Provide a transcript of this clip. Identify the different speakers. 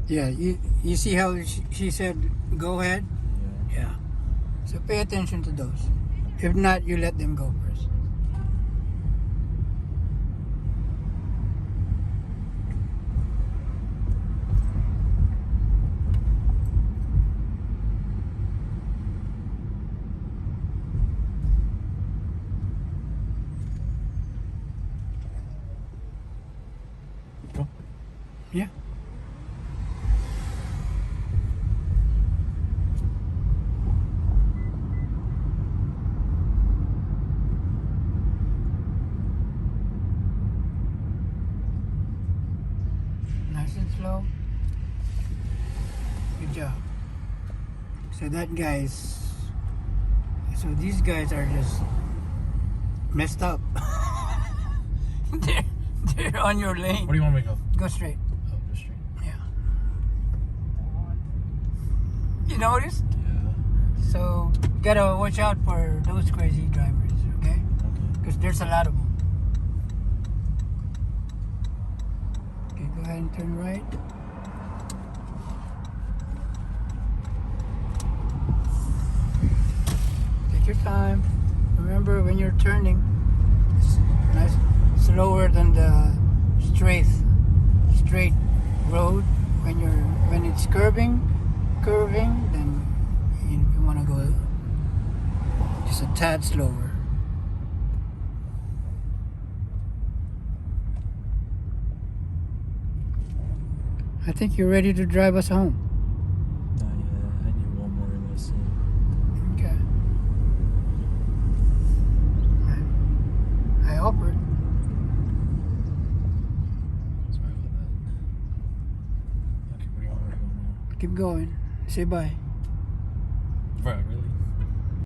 Speaker 1: Yeah, you see how she said, go ahead?
Speaker 2: Yeah.
Speaker 1: Yeah. So pay attention to those. If not, you let them go first.
Speaker 2: Go.
Speaker 1: Yeah. Nice and slow. Good job. So that guy's. So these guys are just messed up. they're, they're on your lane.
Speaker 2: Where do you want me to go?
Speaker 1: Go straight.
Speaker 2: Oh, go straight.
Speaker 1: Yeah. You noticed?
Speaker 2: Yeah.
Speaker 1: So gotta watch out for those crazy drivers, okay?
Speaker 2: Okay.
Speaker 1: Because there's a lot of them. Okay, go ahead and turn right. Take your time. Remember when you're turning, it's nice, slower than the straight road. When it's curving, then you want to go just a tad slower. I think you're ready to drive us home.
Speaker 2: Not yet. I need one more listen.
Speaker 1: Okay. I offered.
Speaker 2: Sorry about that. Okay, where do you want me to go now?
Speaker 1: Keep going. Say bye.
Speaker 2: Right,